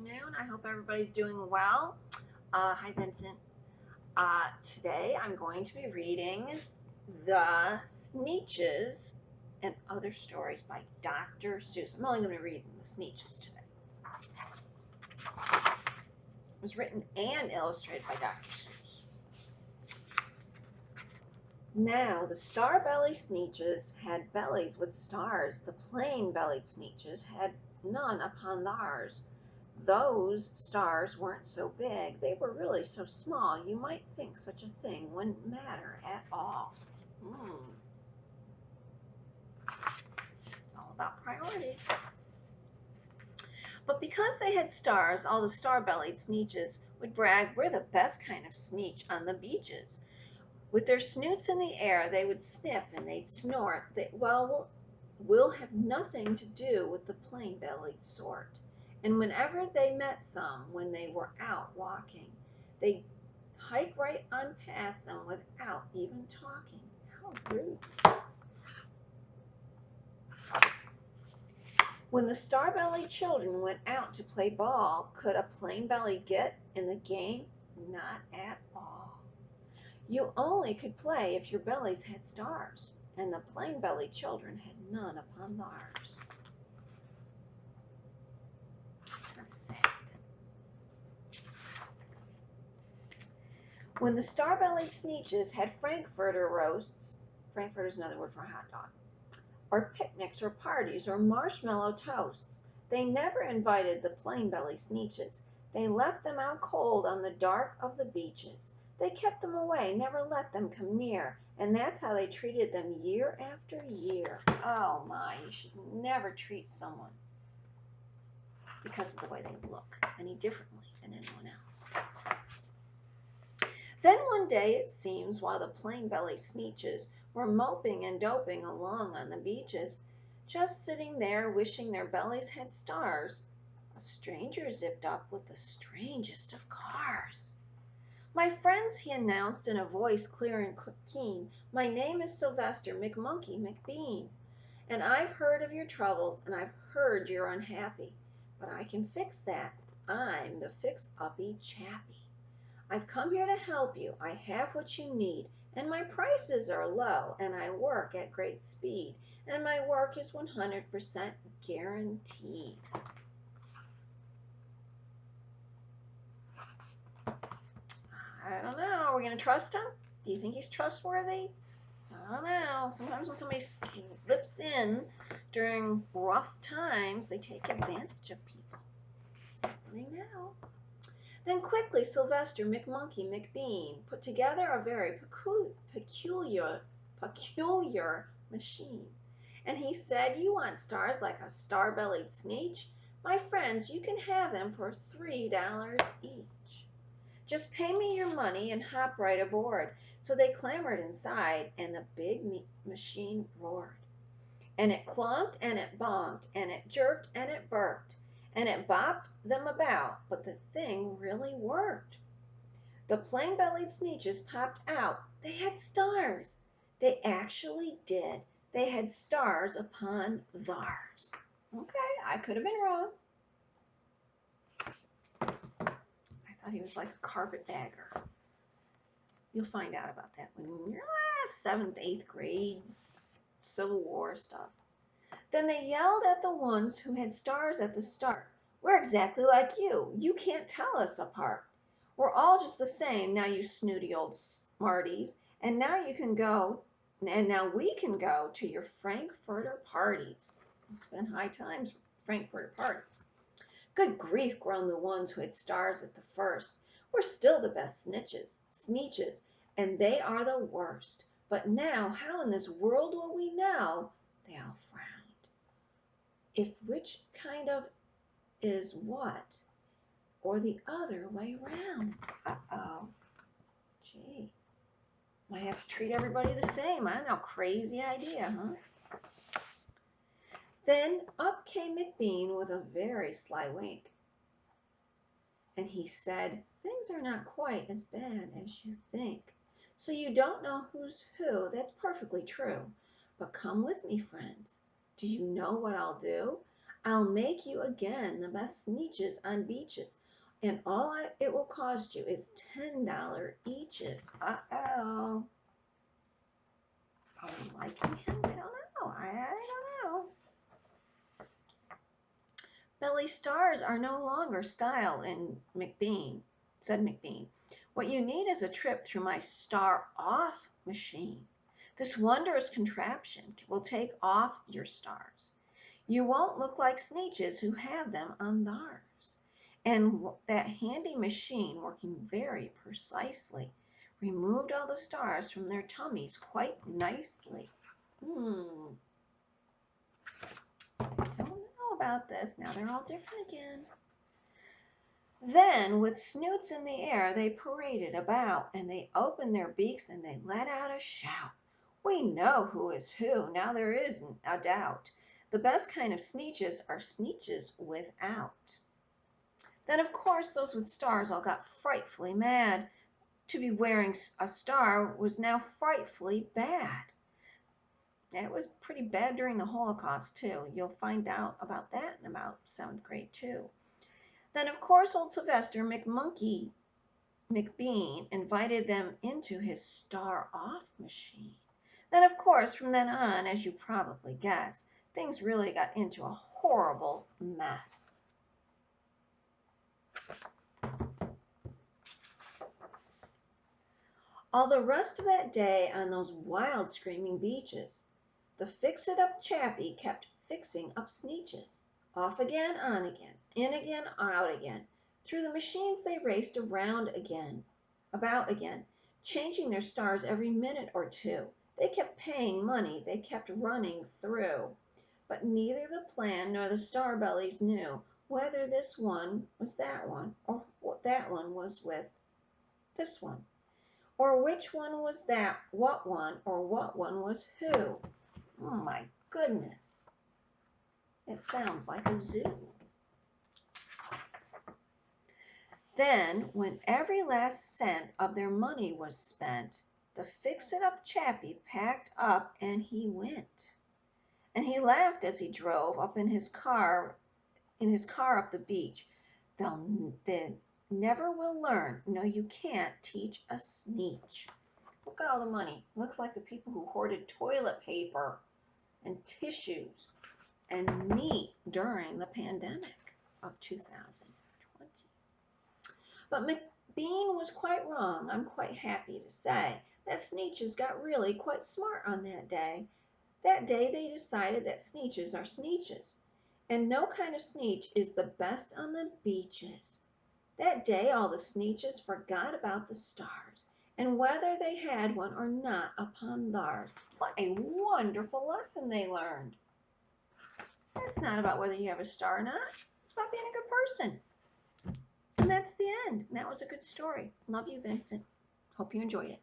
afternoon. I hope everybody's doing well. Hi, Vincent. Today I'm going to be reading the Sneetches and Other Stories by Dr. Seuss. I'm only going to read the Sneetches today. It was written and illustrated by Dr. Seuss. Now, the star-bellied Sneetches had bellies with stars. The plain-bellied Sneetches had none upon theirs. Those stars weren't so big, they were really so small, you might think such a thing wouldn't matter at all. It's all about priorities. But because they had stars, all the star-bellied Sneetches would brag, we're the best kind of Sneetch on the beaches. With their snoots in the air, they would sniff and they'd snort. We'll have nothing to do with the plain-bellied sort. And whenever they met some, when they were out walking, they'd hike right on past them without even talking. How rude. When the star-bellied children went out to play ball, could a plain-bellied get in the game? Not at all. You only could play if your bellies had stars, and the plain-bellied children had none upon theirs. Kind of sad. When the star-bellied Sneetches had Frankfurter roasts, Frankfurter is another word for a hot dog, or picnics or parties or marshmallow toasts, they never invited the plain-bellied Sneetches. They left them out cold on the dark of the beaches. They kept them away, never let them come near, and that's how they treated them year after year. Oh my, you should never treat someone because of the way they look any differently than anyone else. Then one day, it seems, while the plain-bellied Sneetches were moping and doping along on the beaches, just sitting there wishing their bellies had stars, a stranger zipped up with the strangest of cars. My friends, he announced in a voice clear and keen, my name is Sylvester McMonkey McBean, and I've heard of your troubles, and I've heard you're unhappy, but I can fix that. I'm the fix-uppy chappy. I've come here to help you. I have what you need, and my prices are low, and I work at great speed, and my work is 100% guaranteed. I don't know. Are we going to trust him? Do you think he's trustworthy? I don't know. Sometimes when somebody slips in during rough times, they take advantage of people. It's happening now. Then quickly Sylvester McMonkey McBean put together a very peculiar machine. And he said, you want stars like a star-bellied Sneetch? My friends, you can have them for $3 each. Just pay me your money and hop right aboard. So they clambered inside, and the big machine roared. And it clunked, and it bonked, and it jerked, and it burped, and it bopped them about, but the thing really worked. The plain-bellied Sneetches popped out. They had stars. They actually did. They had stars upon theirs. Okay, I could have been wrong. I thought he was like a carpetbagger. You'll find out about that when you're 7th, 8th grade, Civil War stuff. Then they yelled at the ones who had stars at the start. We're exactly like you. You can't tell us apart. We're all just the same now, you snooty old smarties. And now we can go to your Frankfurter parties. It's been high times for Frankfurter parties. Good grief, groaned the ones who had stars at the first. We're still the best Sneetches, and they are the worst. But now, how in this world will we know? They all frowned. If which kind of is what, or the other way round. Uh-oh. Gee. Might have to treat everybody the same. I don't know. Crazy idea, huh? Then up came McBean with a very sly wink. And he said, things are not quite as bad as you think. So you don't know who's who. That's perfectly true. But come with me, friends. Do you know what I'll do? I'll make you again the best Sneetches on beaches, and it will cost you is $10 eaches. Uh-oh. Are we liking him? I don't know. I don't know. Billy, stars are no longer style in McBean, said McBean. What you need is a trip through my star-off machine. This wondrous contraption will take off your stars. You won't look like Sneetches who have them on theirs. And that handy machine, working very precisely, removed all the stars from their tummies quite nicely. Don't know about this. Now they're all different again. Then, with snoots in the air, they paraded about, and they opened their beaks and they let out a shout. We know who is who, now there isn't a doubt. The best kind of Sneetches are Sneetches without. Then, of course, those with stars all got frightfully mad. To be wearing a star was now frightfully bad. It was pretty bad during the Holocaust, too. You'll find out about that in about 7th grade, too. Then, of course, old Sylvester McMonkey McBean invited them into his star-off machine. Then, of course, from then on, as you probably guess, things really got into a horrible mess. All the rest of that day on those wild screaming beaches, the fix-it-up chappie kept fixing up Sneetches. Off again, on again, in again, out again. Through the machines they raced about again, changing their stars every minute or two. They kept paying money, they kept running through. But neither the plan nor the Starbellies knew whether this one was that one, or that one was with this one, or which one was that, what one, or what one was who. Oh my goodness. It sounds like a zoo. Then, when every last cent of their money was spent, the fix-it-up chappie packed up and he went. And he laughed as he drove up in his car up the beach. They never will learn. No, you can't teach a Sneetch. Look at all the money. Looks like the people who hoarded toilet paper and tissues and meat during the pandemic of 2020. But McBean was quite wrong, I'm quite happy to say. That Sneetches got really quite smart on that day. That day they decided that Sneetches are Sneetches, and no kind of Sneetch is the best on the beaches. That day all the Sneetches forgot about the stars, and whether they had one or not upon theirs. What a wonderful lesson they learned. It's not about whether you have a star or not. It's about being a good person. And that's the end. And that was a good story. Love you, Vincent. Hope you enjoyed it.